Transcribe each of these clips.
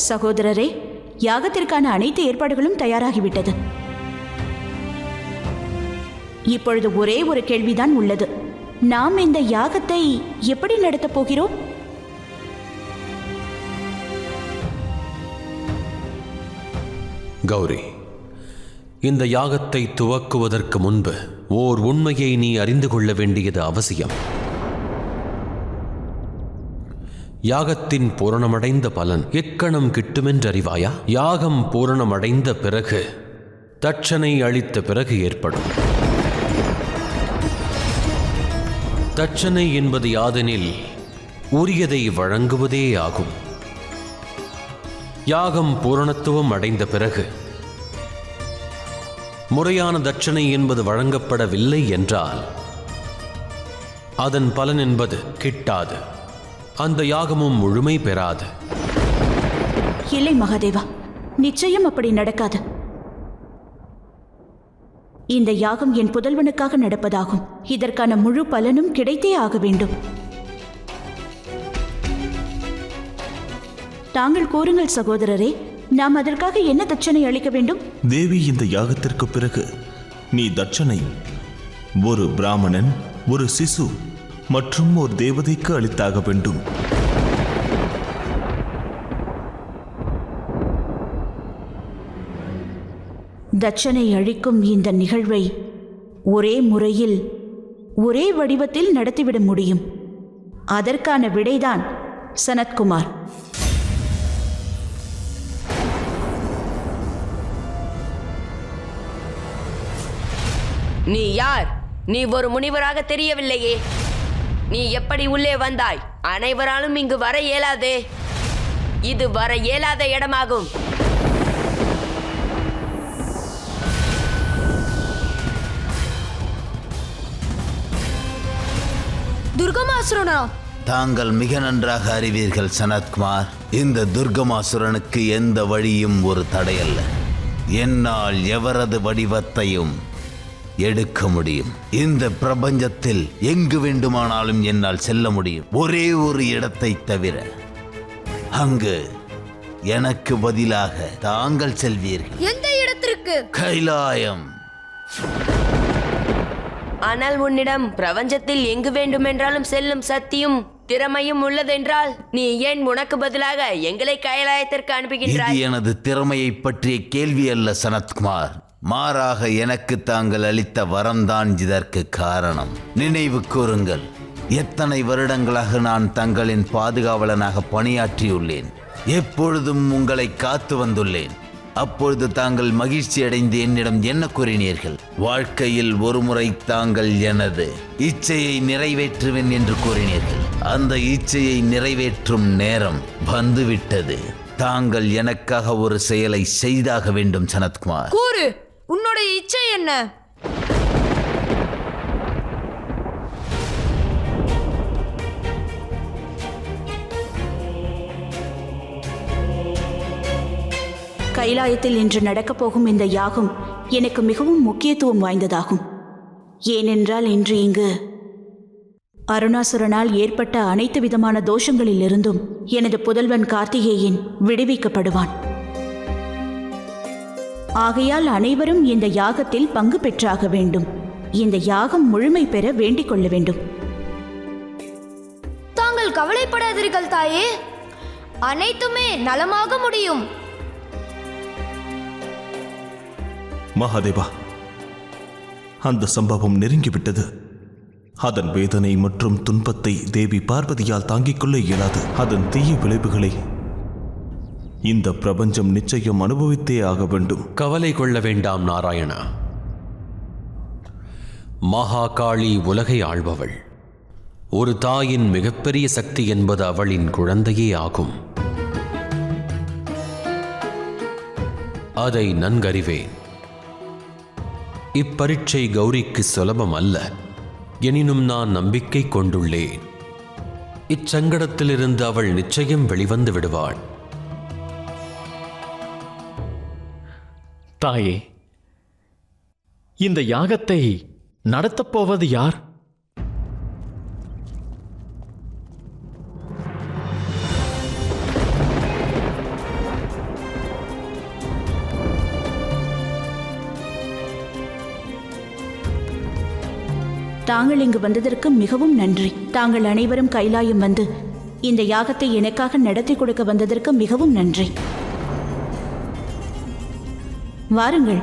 சகோதரரே, யாகத்திற்கான அனைத்து ஏற்பாடுகளும் தயாராகிவிட்டது. இப்பொழுது ஒரே ஒரு கேள்விதான் உள்ளது. நாம் இந்த யாகத்தை எப்படி நடத்தப் போகிறோம்? கௌரி, இந்த யாகத்தை துவக்குவதற்கு முன்பு ஓர் உண்மையை நீ அறிந்து கொள்ள வேண்டியது அவசியம். யாகத்தின் பூரணமடைந்த பலன் எக்கணம் கிட்டுமென்று அறிவாயா? யாகம் பூரணமடைந்த பிறகு, தட்சணை அளித்த பிறகு ஏற்படும். தட்சணை என்பது யாதெனில் உரியதை வழங்குவதே ஆகும். யாகம் பூரணத்துவம் அடைந்த பிறகு முறையான தட்சணை என்பது வழங்கப்படவில்லை என்றால் அதன் பலன் என்பது கிட்டாது, அந்த யாகமும் முழுமை பெறாது. இல்லை மகாதேவா, நிச்சயம் அப்படி நடக்காது. இந்த யாகம் என் புதல்வனுக்காக நடப்பதாகும். இதற்கான முழு பலனும் கிடைத்தே ஆக வேண்டும். தாங்கள் கூறுங்கள் சகோதரரே, நாம் அதற்காக என்ன தட்சணை அளிக்க வேண்டும்? தேவி, இந்த யாகத்திற்கு பிறகு நீ தட்சணை ஒரு பிராமணன், ஒரு சிசு மற்றும் ஒரு தேவதைக்கு அளித்தாக வேண்டும். தட்சணை அளிக்கும் இந்த நிகழ்வை ஒரே முறையில் ஒரே வடிவத்தில் நடத்திவிட முடியும். அதற்கான விடைதான் சனத்குமார். நீ யார்? நீ ஒரு முனிவராக தெரியவில்லையே. நீ எப்படி உள்ளே வந்தாய்? அனைவராலும் இங்கு வர இயலாதே. இது வர இயலாத இடமாகும். துர்கமாசுரனா? தாங்கள் மிக நன்றாக அறிவீர்கள் சனத்குமார். இந்த துர்கமாசுரனுக்கு எந்த வழியும் ஒரு தடையல்ல. என்னால் எவரது வடிவத்தையும் எடுக்க முடியும். இந்த பிரபஞ்சத்தில் எங்கு வேண்டுமானாலும் என்னால் செல்ல முடியும், ஒரே ஒரு இடத்தை தவிர. அங்கு எனக்கு பதிலாக தாங்கள் செல்வீர்கள். எந்த இடத்திற்கு? கைலாயம். ஆனால் உன்னிடம் பிரபஞ்சத்தில் எங்கு வேண்டுமென்றாலும் செல்லும் சக்தியும் திறமையும் உள்ளதென்றால் நீ ஏன் உனக்கு பதிலாக எங்களை கைலாயத்திற்கு அனுப்புகின்றாய்? இது எனது திறமையை பற்றிய கேள்வி அல்ல சனத்குமார். மாறாக எனக்கு தாங்கள் அளித்த வரம்தான் இதற்கு காரணம். நினைவு கூறுங்கள், எத்தனை வருடங்களாக நான் தங்களின் பாதுகாவலனாக பணியாற்றியுள்ளேன். எப்பொழுதும் உங்களை காத்து வந்துள்ளேன். அப்பொழுது தாங்கள் மகிழ்ச்சி அடைந்து என்னிடம் என்ன கூறினீர்கள்? வாழ்க்கையில் ஒருமுறை தாங்கள் எனது இச்சையை நிறைவேற்றுவேன் என்று கூறினீர்கள். அந்த இச்சையை நிறைவேற்றும் நேரம் வந்துவிட்டது. தாங்கள் எனக்காக ஒரு செயலை செய்தாக வேண்டும் சனத்குமார். கூறு, உன்னுடைய இச்சை என்ன? கைலாயத்தில் இன்று நடக்கப் போகும் இந்த யாகம் எனக்கு மிகவும் முக்கியத்துவம் வாய்ந்ததாகும். ஏனென்றால் இன்று இங்கு அருணாசுரனால் ஏற்பட்ட அனைத்து விதமான தோஷங்களிலிருந்தும் எனது புதல்வன் கார்த்திகேயன் விடுவிக்கப்படுவான். ஆகையால் அனைவரும் இந்த யாகத்தில் பங்கு பெற்றாக வேண்டும். இந்த யாகம் முழுமை பெற வேண்டிக் கொள்ள வேண்டும். தாங்கள் கவலைப்படாதீர்கள் தாயே, அனைத்துமே நலமாக முடியும். மகாதேவா, அந்த சம்பவம் நெருங்கிவிட்டது. அதன் வேதனை மற்றும் துன்பத்தை தேவி பார்வதியால் தாங்கிக் கொள்ள இயலாது. அதன் தீய விளைவுகளை இந்த பிரபஞ்சம் நிச்சயம் அனுபவித்தே ஆக வேண்டும். கவலை கொள்ள வேண்டாம் நாராயணா. மகாகாளி உலகை ஆள்பவள். ஒரு தாயின் மிகப்பெரிய சக்தி என்பது அவளின் குழந்தையே ஆகும். அதை நன்கறிவேன். இப்பரீட்சை கௌரிக்கு சுலபம் அல்ல. எனினும் நான் நம்பிக்கை கொண்டுள்ளேன். இச்சங்கடத்திலிருந்து அவள் நிச்சயம் வெளிவந்து விடுவாள். தாயே, இந்த யாகத்தை நடத்தப்போவது யார்? தாங்கள் இங்கு வந்ததற்கு மிகவும் நன்றி. தாங்கள் அனைவரும் கைலாயம் வந்து இந்த யாகத்தை எனக்காக நடத்தி கொடுக்க வந்ததற்கு மிகவும் நன்றி. வாருங்கள்.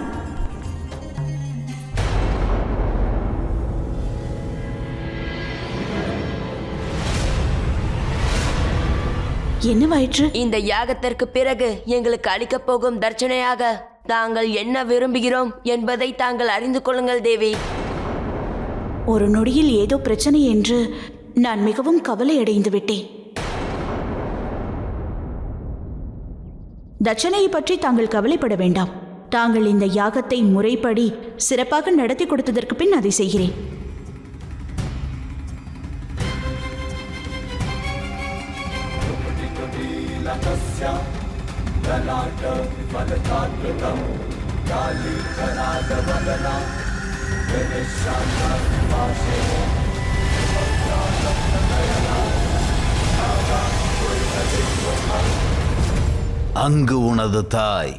என்னவாயிற்று? இந்த யாகத்திற்கு பிறகு எங்களுக்கு அளிக்கப் போகும் தட்சணையாக தாங்கள் என்ன விரும்புகிறோம் என்பதை தாங்கள் அறிந்து கொள்ளுங்கள் தேவி. ஒரு நொடியில் ஏதோ பிரச்சனை என்று நான் மிகவும் கவலையடைந்து விட்டேன். தட்சணையை பற்றி தாங்கள் கவலைப்பட வேண்டாம். தாங்கள் இந்த யாகத்தை முறைப்படி சிறப்பாக நடத்தி கொடுத்ததற்கு பின் அதை செய்கிறேன். அங்கு உனது தாய்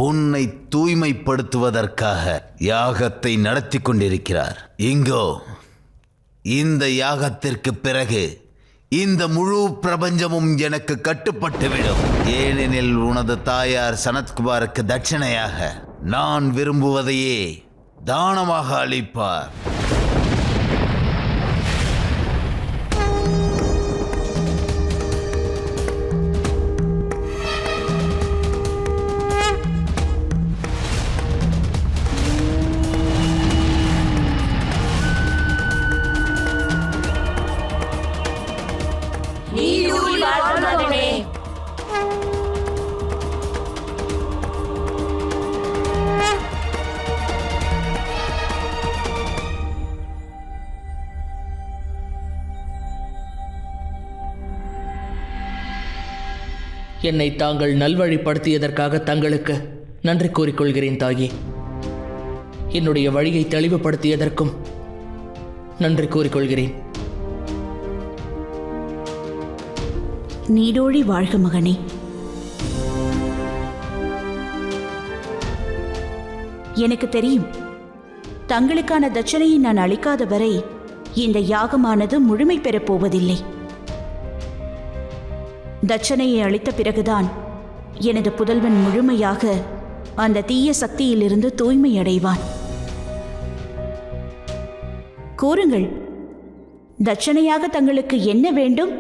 உன்னை தூய்மைப்படுத்துவதற்காக யாகத்தை நடத்தி கொண்டிருக்கிறார். இங்கோ இந்த யாகத்திற்கு பிறகு இந்த முழு பிரபஞ்சமும் எனக்கு கட்டுப்பட்டுவிடும். ஏனெனில் உனது தாயார் சனத்குமாருக்கு தட்சணையாக நான் விரும்புவதையே தானமாக அளிப்பார். என்னை தாங்கள் நல்வழிப்படுத்தியதற்காக தங்களுக்கு நன்றி கூறிக்கொள்கிறேன் தாயே. என்னுடைய வழியை தெளிவுபடுத்தியதற்கும் நன்றி கூறிக்கொள்கிறேன். நீடோழி வாழ்க மகனே. எனக்கு தெரியும், தங்களுக்கான தட்சணையை நான் அளிக்காத வரை இந்த யாகமானது முழுமை பெறப் போவதில்லை. தட்சணையை அளித்த பிறகுதான் எனது புதல்வன் முழுமையாக அந்த தீய சக்தியிலிருந்து தூய்மை அடைவான். கூறுங்கள், தட்சணையாக தங்களுக்கு என்ன வேண்டும்?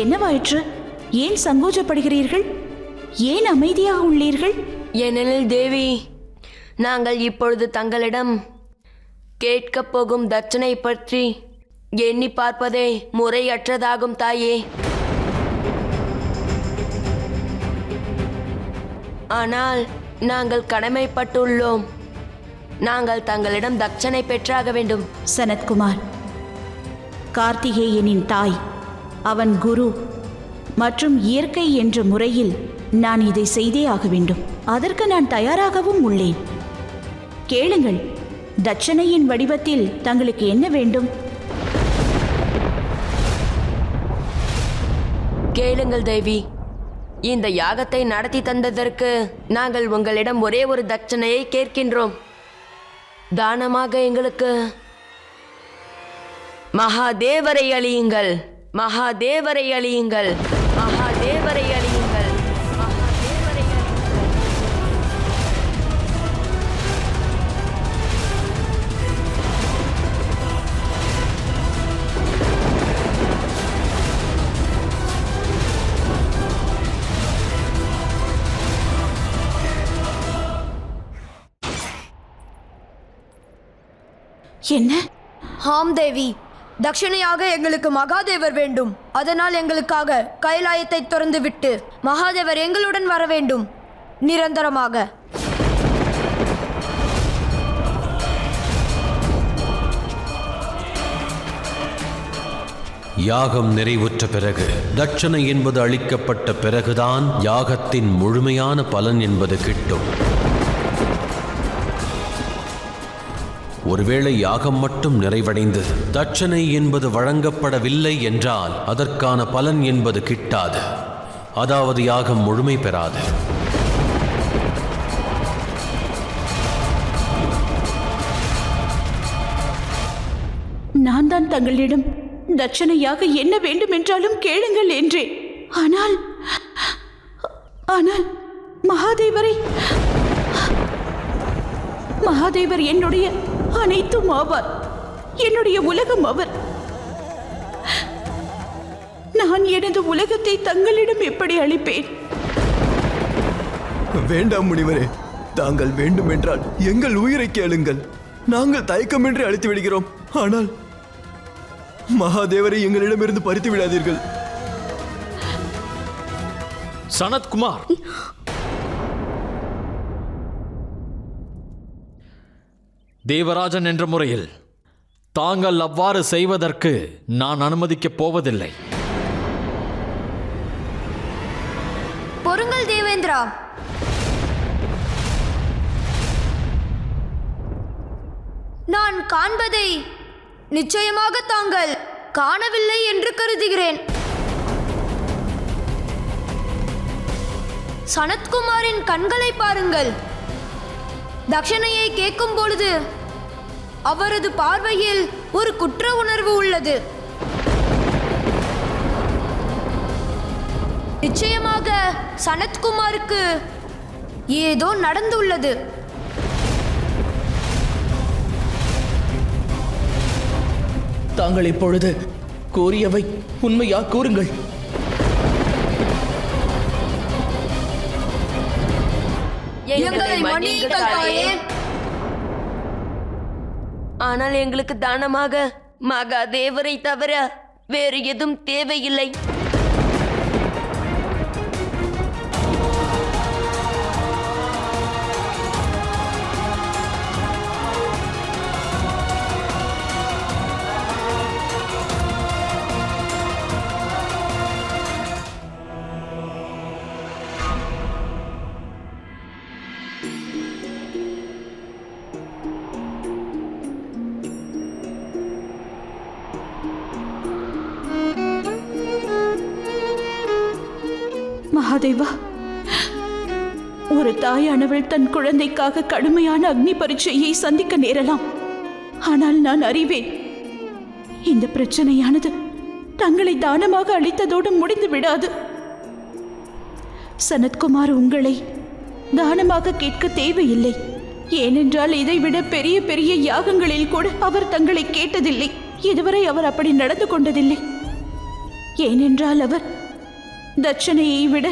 என்னவாயிற்று? ஏன் சங்கோஜப்படுகிறீர்கள்? ஏன் அமைதியாக உள்ளீர்கள்? ஏனெனில் தேவி, நாங்கள் இப்பொழுது தங்களிடம் கேட்கப் போகும் தட்சணை பற்றி எண்ணி பார்ப்பதே முறையற்றதாகும் தாயே. ஆனால் நாங்கள் கடமைப்பட்டுள்ளோம். நாங்கள் தங்களிடம் தட்சணை பெற்றாக வேண்டும். சனத்குமார், கார்த்திகேயனின் தாய், அவன் குரு மற்றும் இயற்கை என்ற முறையில் நான் இதை செய்தே ஆக வேண்டும். அதற்கு நான் தயாராகவும் உள்ளேன். கேளுங்கள், தட்சணையின் வடிவத்தில் தங்களுக்கு என்ன வேண்டும்? கேளுங்கள் தேவி, இந்த யாகத்தை நடத்தி தந்ததற்கு நாங்கள் உங்களிடம் ஒரே ஒரு தட்சணையை கேட்கின்றோம். தானமாக எங்களுக்கு மகாதேவரை அழியுங்கள், மகாதேவரை அழியுங்கள், மகாதேவரை அழியுங்கள், மகாதேவரை அழியுங்கள். என்ன? ஆம் தேவி, தட்சணையாக எங்களுக்கு மகாதேவர் வேண்டும். அதனால் எங்களுக்காக கைலாயத்தை திறந்து விட்டு மகாதேவர் எங்களுடன் வர வேண்டும், நிரந்தரமாக. யாகம் நிறைவுற்ற பிறகு, தட்சணை என்பது அளிக்கப்பட்ட பிறகுதான் யாகத்தின் முழுமையான பலன் என்பது கிட்டும். ஒருவேளை யாகம் மட்டும் நிறைவடைந்து தட்சணை என்பது வழங்கப்படவில்லை என்றால் அதற்கான பலன் என்பது கிட்டாது, அதாவது யாகம் முழுமை பெறாது. நான் தான் தங்களிடம் தட்சணையாக என்ன வேண்டும் என்றாலும் கேளுங்கள் என்றேன். ஆனால் ஆனால் மகாதேவர் என்னுடைய அனைத்தும் ஆவார், என்னுடைய உலகம் அவர். நான் எனது உலகத்தை தங்களிடம் எப்படி அளிப்பேன்? வேண்டாம் முனிவரே, தாங்கள் வேண்டும் என்றால் எங்கள் உயிரை கேளுங்கள், நாங்கள் தயக்கமின்றி அளித்து விடுகிறோம். ஆனால் மகாதேவரை எங்களிடமிருந்து பறித்து விடாதீர்கள். சனத்குமார், தேவராஜன் என்ற முறையில் தாங்கள் அவ்வாறு செய்வதற்கு நான் அனுமதிக்கப் போவதில்லை. பொறுங்கள் தேவேந்திரா. நான் காண்பதை நிச்சயமாக தாங்கள் காணவில்லை என்று கருதுகிறேன். சனத்குமாரின் கண்களை பாருங்கள். தட்சணையை கேட்கும் பொழுது அவரது பார்வையில் ஒரு குற்ற உணர்வு உள்ளது. நிச்சயமாக சனத்குமாருக்கு ஏதோ நடந்துள்ளது. தாங்கள் இப்பொழுது கூறியவை உண்மையா? கூறுங்கள். எங்களை மன்னியுங்கள் தாயே. ஆனால் எங்களுக்கு தானமாக மகாதேவரை தவிர வேறு எதுவும் தேவையில்லை. மகாதேவா, ஒரு தாயானவள் தன் குழந்தைக்காக கடுமையான அக்னி பரீட்சையை சந்திக்க நேரலாம். ஆனால் நான் அறிவேன், இந்த பிரச்சனையானது தங்களை தானமாக அளித்ததோடு முடிந்து விடாது. சனத்குமார் உங்களை தானமாக கேட்க தேவையில்லை. ஏனென்றால் இதைவிட பெரிய பெரிய யாகங்களில் கூட அவர் தங்களை கேட்டதில்லை. இதுவரை அவர் அப்படி நடந்து கொண்டதில்லை. ஏனென்றால் அவர் தட்சணையை விட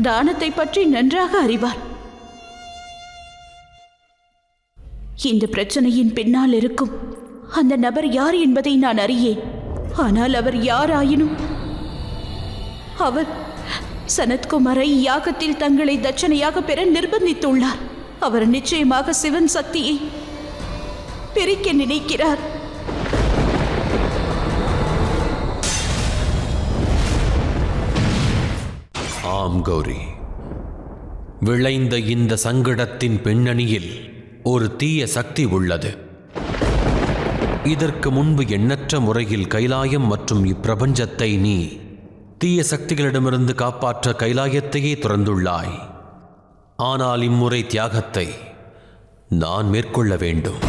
தானத்தை பற்றி நன்றாக அறிவார். இந்த பிரச்சனையின் பின்னால் இருக்கும் அந்த நபர் யார் என்பதை நான் அறியேன். ஆனால் அவர் யாராயினும் அவர் சனத்குமாரை யாகத்தில் தங்களை தட்சணையாக பெற நிர்பந்தித்துள்ளார். அவர் நிச்சயமாக சிவன் சக்தியை பிரிக்க நினைக்கிறார். ஆம் கௌரி, விளைந்த இந்த சங்கடத்தின் பின்னணியில் ஒரு தீய சக்தி உள்ளது. இதற்கு முன்பு எண்ணற்ற முறையில் கைலாயம் மற்றும் இப்பிரபஞ்சத்தை நீ தீய சக்திகளிடமிருந்து காப்பாற்ற கைலாயத்தையே துறந்துள்ளாய். ஆனால் இம்முறை தியாகத்தை நான் மேற்கொள்ள வேண்டும்.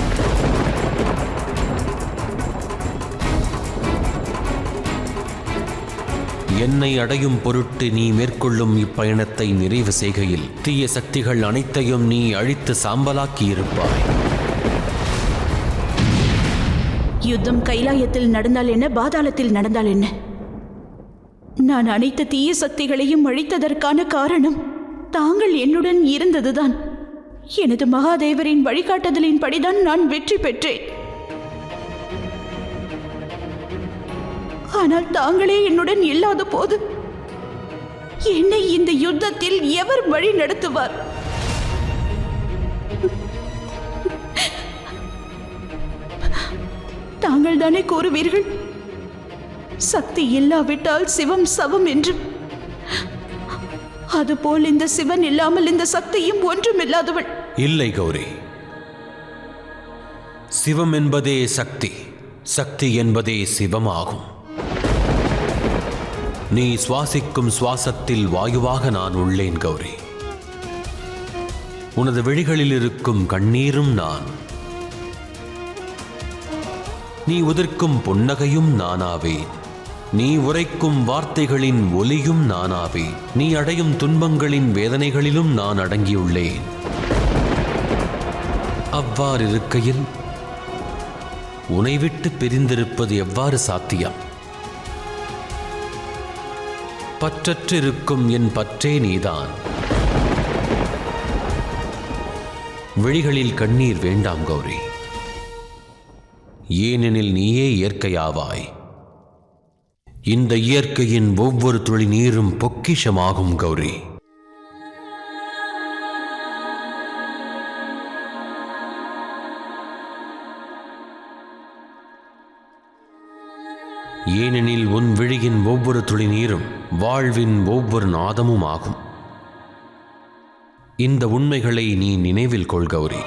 என்னை அடையும் பொருட்டு நீ மேற்கொள்ளும் இப்பயணத்தை நிறைவு செய்கையில் தீய சக்திகள் அனைத்தையும் நீ அழித்து சாம்பலாக்கி இருப்பாய். யுத்தம் கைலாயத்தில் நடந்தால் என்ன, பாதாளத்தில் நடந்தால் என்ன, நான் அனைத்து தீய சக்திகளையும் அழித்ததற்கான காரணம் தாங்கள் என்னுடன் இருந்ததுதான். எனது மகாதேவரின் வழிகாட்டுதலின்படிதான் நான் வெற்றி பெற்றேன். ஆனால் தாங்களே என்னுடன் இல்லாத போது என்னை இந்த யுத்தத்தில் எவர் வழி நடத்துவார்? தாங்கள் தானே கூறுவீர்கள், சக்தி இல்லாவிட்டால் சிவம் சவம் என்று. அதுபோல் இந்த சிவன் இல்லாமல் இந்த சக்தியும் ஒன்றுமில்லாதவள். இல்லை கௌரி, சிவம் என்பதே சக்தி, சக்தி என்பதே சிவமாகும். நீ சுவாசிக்கும் சுவாசத்தில் வாயுவாக நான் உள்ளேன் கௌரி. உனது விழிகளில் இருக்கும் கண்ணீரும் நான். நீ உதிர்க்கும் புன்னகையும் நானாவேன். நீ உரைக்கும் வார்த்தைகளின் ஒலியும் நானாவேன். நீ அடையும் துன்பங்களின் வேதனைகளிலும் நான் அடங்கியுள்ளேன். அவ்வாறிருக்கையில் உன்னை விட்டு பிரிந்திருப்பது எவ்வாறு சாத்தியம்? பற்றற்றிருக்கும் என் பற்றே நீதான். விழிகளில் கண்ணீர் வேண்டாம் கௌரி. ஏனெனில் நீயே இயற்கையாவாய். இந்த இயற்கையின் ஒவ்வொரு துளி நீரும் பொக்கிஷமாகும் கௌரி. ஏனெனில் உன் விழியின் ஒவ்வொரு துளி நீரும் வாழ்வின் ஒவ்வொரு நாதமும் ஆகும். இந்த உண்மைகளை நீ நினைவில் கொள் கௌரி.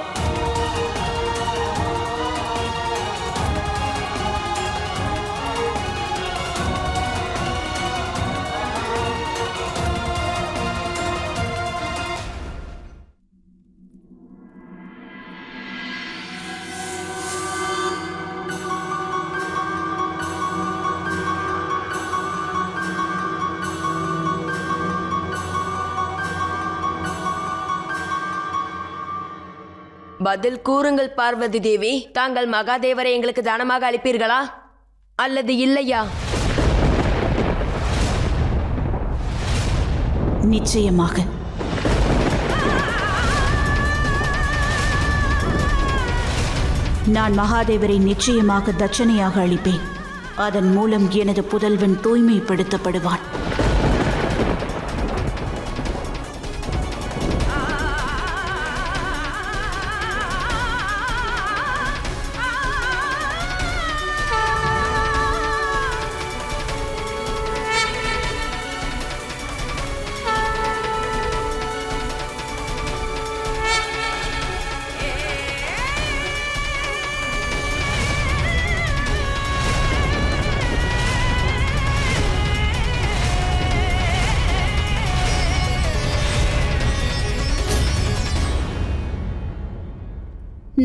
பதில் கூறுங்கள் பார்வதி தேவி. தாங்கள் மகாதேவரை எங்களுக்கு தானமாக அளிப்பீர்களா அல்லது இல்லையா? நிச்சயமாக. நான் மகாதேவரை நிச்சயமாக தட்சணையாக அளிப்பேன். அதன் மூலம் எனது புதல்வன் தூய்மைப்படுத்தப்படுவான்.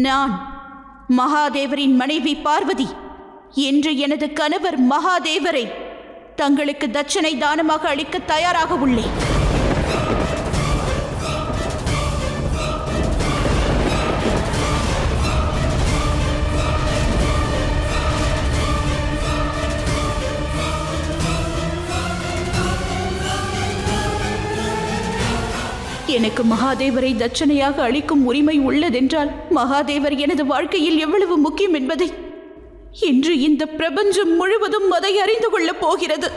நான் மகாதேவரின் மனைவி பார்வதி என்று எனது கணவர் மகாதேவரை தங்களுக்கு தட்சணை தானமாக அளிக்க தயாராக உள்ளேன். எனக்கு மகாதேவரை தட்சணையாக அளிக்கும் உரிமை உள்ளதென்றால் மகாதேவர் எனது வாழ்க்கையில் எவ்வளவு முக்கியம் என்பதை இன்று இந்த பிரபஞ்சம் முழுவதும் அதை அறிந்து கொள்ளப் போகிறது.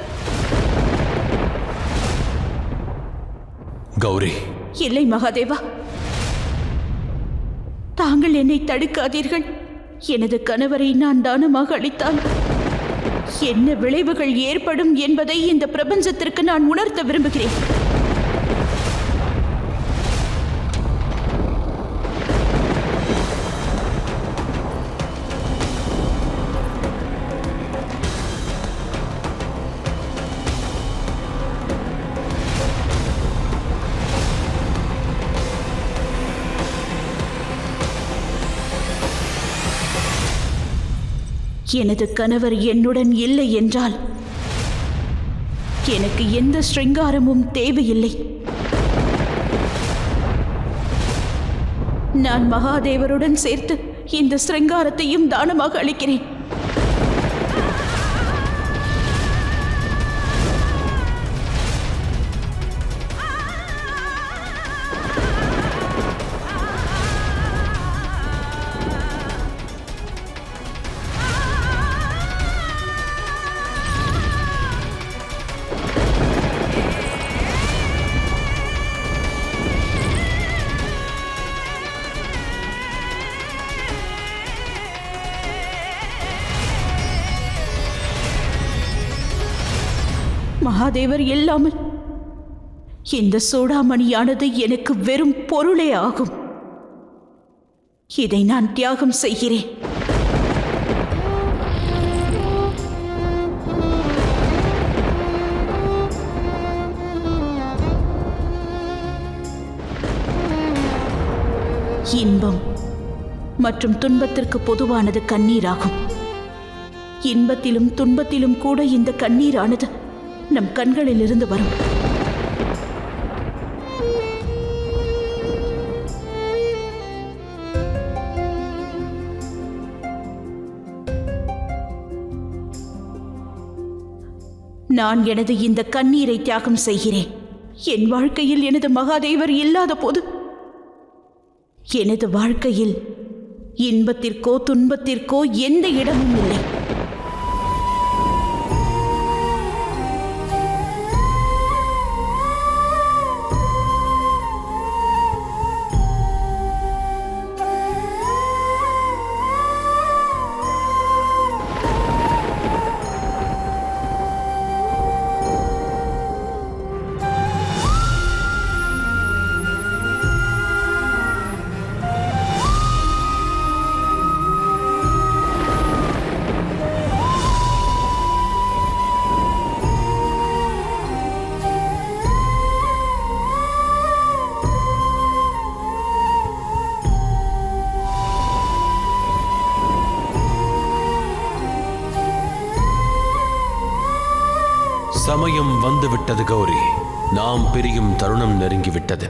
கௌரி. இல்லை மகாதேவா, தாங்கள் என்னை தடுக்காதீர்கள். எனது கணவரை நான் தானமாக அளித்தால் என்ன விளைவுகள் ஏற்படும் என்பதை இந்த பிரபஞ்சத்திற்கு நான் உணர்த்த விரும்புகிறேன். எனது கணவர் என்னுடன் இல்லை என்றால் எனக்கு எந்த ஸ்ருங்காரமும் தேவையில்லை. நான் மகாதேவருடன் சேர்த்து இந்த ஸ்ருங்காரத்தையும் தானமாக அளிக்கிறேன். மகாதேவர் இல்லாமல் இந்த சூடாமணியானது எனக்கு வெறும் பொருளே ஆகும். இதை நான் தியாகம் செய்கிறேன். இன்பம் மற்றும் துன்பத்திற்கு பொதுவானது கண்ணீராகும். இன்பத்திலும் துன்பத்திலும் கூட இந்த கண்ணீரானது நம் கண்களிலிருந்து வரும். நான் எனது இந்த கண்ணீரை தியாகம் செய்கிறேன். என் வாழ்க்கையில் எனது மகாதேவர் இல்லாத போது எனது வாழ்க்கையில் இன்பத்திற்கோ துன்பத்திற்கோ எந்த இடமும் இல்லை. சமயம் வந்துவிட்டது கௌரி. நாம் பிரியும் தருணம் நெருங்கிவிட்டது.